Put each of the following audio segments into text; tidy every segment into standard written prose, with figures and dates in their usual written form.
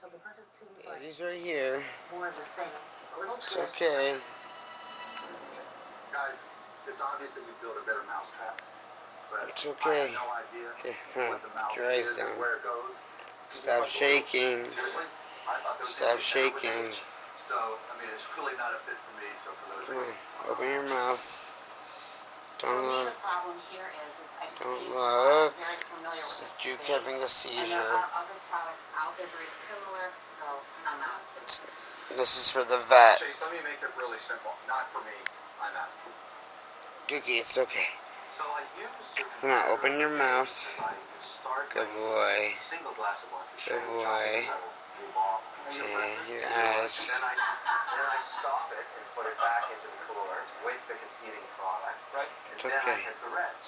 He's right here. More of the same. A little It's twist. okay. Guys, it's obvious that you built a better mousetrap. But It's okay. I have no idea Okay, what the mouse your eyes is down. or where it goes. Stop shaking. Seriously? I thought there was Stop gonna be shaking. So, I mean, it's really not a fit for me. So for those Come on, open your mouth. Don't look. The problem here is I've Don't seen look. very familiar with It's this Duke space, having a and seizure. there are other products out there very similar, so I'm out. This is for the vet. Chase, let me make it really simple. Not for me. I'm out. Dookie, it's okay. So I use Come on, open your mouth. Good boy. Single glass of water. Good boy. Okay, your eyes. Then I stop it and put it back into the cooler with the competing product. Right. And It's then I okay. hit the reds.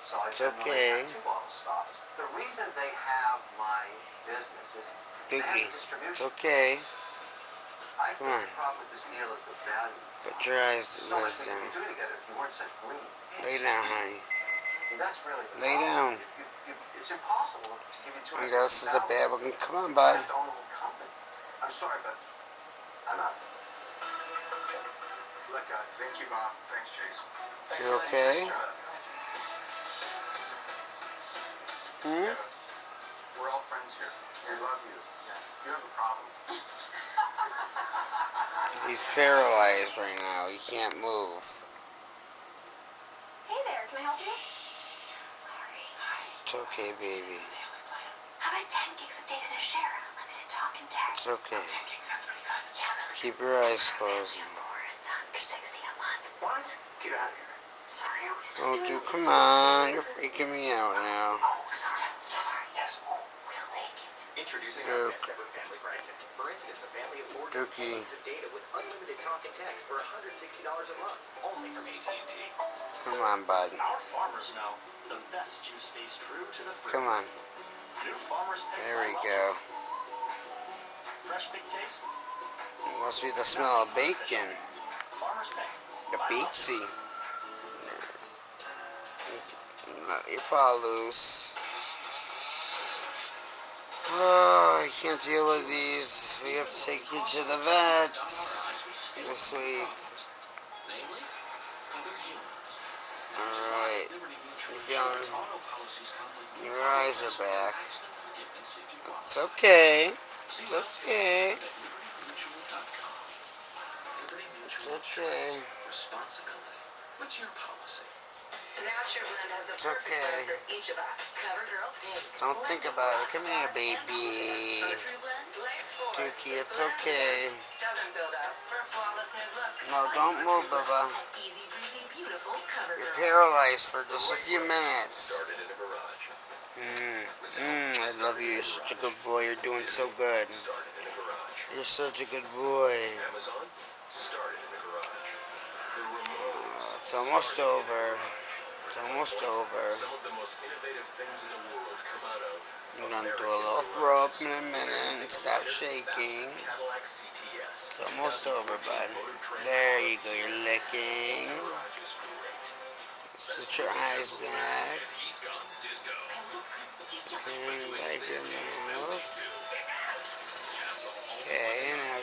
So I It's generally okay. have 2 bottle stops. The reason they have my business is they have Dookie, distribution. it's okay. I Come think on. the problem with this deal is the value. Put your eyes to So much things wisdom. we do together if you weren't such green. Lay down, honey. That's really the Lay problem. down. It's impossible to give you I guess this is a bad one. Come on, I bud. have to own a whole company. I'm sorry, but I'm out. Look, guys, thank you, Mom. Thanks, Chase. Thanks You okay? Yeah, we're all friends here. We love you. Yeah. You have a problem. He's paralyzed right now. He can't move. Hey there, can I help you? Sorry. It's okay, baby. How about 10 gigs of data to share? Unlimited talk and text. It's okay. 10 gigs sounds pretty good. Yeah, really. Keep your eyes closed. It's $60 a month. What? Get out of here. Sorry, are we still Oh, doing dude, this? come on. You're freaking me out now. Oh, sorry. Yes. We'll take it. Introducing Duke. our best ever family pricing. For instance, a family of 4 gets 10 Dookie. gigs of data with unlimited talk and text for $160 a month, only from AT&T. Come on, bud. Our farmers know the best juice stays true to the fruit. Come on. New Farmers Pick There we by go. Lowe's. Fresh big taste. Must be the smell of bacon. Farmers Pick. The by Lowe's. beatsy. Let your paw loose. Oh, I can't deal with these. We have to take you to the vet this week. Namely, other humans. Alright. Liberty Mutual You feeling? auto policies come with Your eyes are back. accident forgiveness if you want. It's okay. See It's what else okay. at libertymutual.com. Liberty It's Mutual okay. Insurance. Responsibility. What's your policy? Nature Blend has the It's perfect okay. blend for each of us. Cover girl. Don't think about it. Come here, baby. Dookie, it's okay. Doesn't build up for a flawless nude look. No, don't move, Bubba. Easy breezy, beautiful cover You're girl. paralyzed for just a few minutes. Started in a garage. I love you. You're such a good boy. You're doing so good. Started in a garage. You're such a good boy. Amazon started in a garage. The remote. It's almost over. It's almost over. Some of the most innovative things in the world come out of I'm gonna do a little throw up in a minute and stop shaking. Cadillac CTS. It's almost over, bud. There you go. You're licking. Garage is great. Put your eyes back. He's gone disco. And wipe your mouth. Okay, now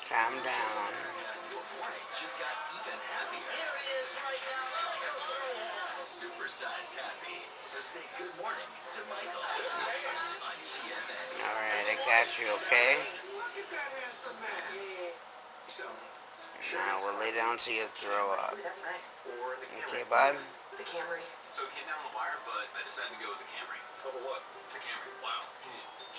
calm down. Your mornings just got even happier. Supersized happy. So say good morning to Michael on CNN. Alright, I got you, okay? So, Now we'll lay down so you throw up. That's nice. or the Okay, Camry. bud? The Camry. So it came down the wire, but I decided to go with the Camry. Over what? The Camry. Wow.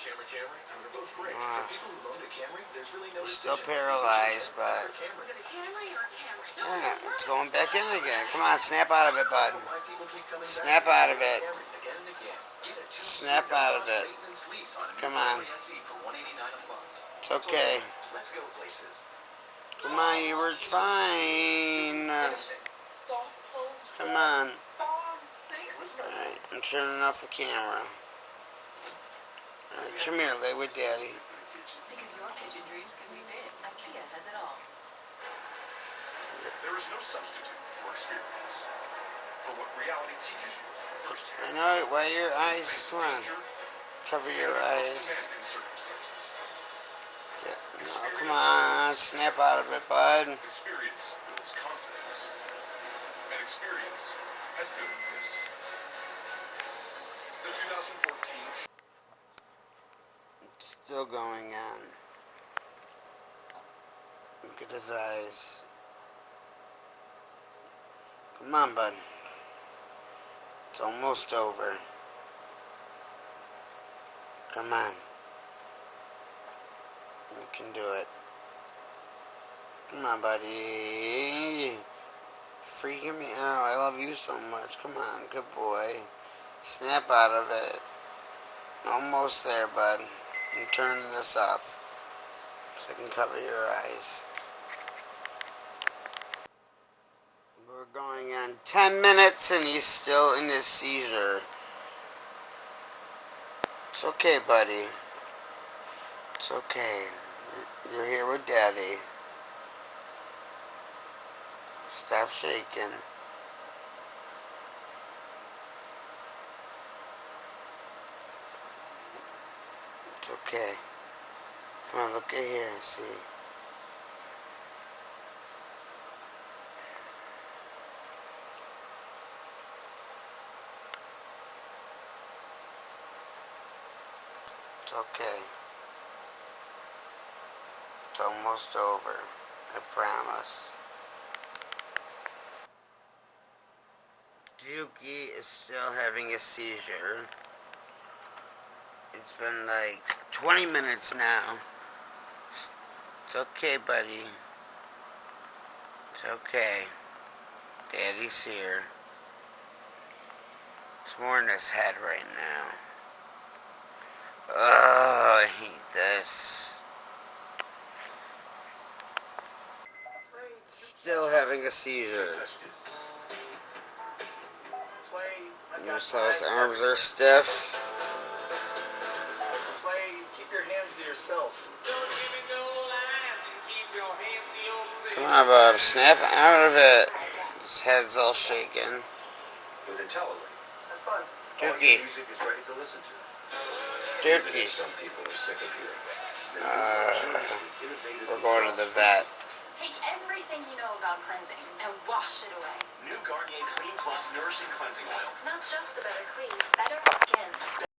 Camry? They're both great. Ah. For people who own a Camry, there's really no You're still decision. paralyzed, but Camry. Is it a Camry or a Camry? yeah, it's going back in again. Come on, snap out of it, bud. Why people keep coming back Snap out of it. Camry again and again. Get a 2 Snap out of it. maintenance lease on a new Come on. Camry SE for $189 a month. It's okay. Let's go places. Come on, you were fine. Soft clothes. Come on. Sexy. Alright, I'm turning off the camera. Alright, come here, lay with Daddy. Because your kitchen dreams can be big. IKEA has it all. There is no substitute for experience. For what reality teaches you I firsthand. know, why your eyes, come on. Cover your eyes. Demanding circumstances. Yeah. No, come on, snap out of it, bud. Experience builds confidence. And experience has built this. The 2014 It's still going on. Look at his eyes. Come on, bud. It's almost over. Come on. You can do it. Come on, buddy. Freaking me out. I love you so much. Come on, good boy. Snap out of it. Almost there, bud. I'm turning this off so I can cover your eyes. We're going on 10 minutes and he's still in his seizure. It's okay, buddy. It's okay. You're here with Daddy. Stop shaking. It's okay. Come on, look at here and see. It's okay. It's almost over. I promise. Dookie is still having a seizure. It's been like 20 minutes now. It's okay, buddy. It's okay. Daddy's here. It's more in his head right now. Oh, I hate this. Still having a seizure. Notice how his arms are stiff. Keep your hands to yourself. Come on, Bob. Snap out of it. His head's all shaking. with IntelliLink. Have fun. Dookie. Music is ready to listen to. Dookie. Some people are sick of hearing it. We're going to the vet. Take everything you know about cleansing and wash it away. New Garnier Clean Plus Nourishing Cleansing Oil. Not just the better clean, better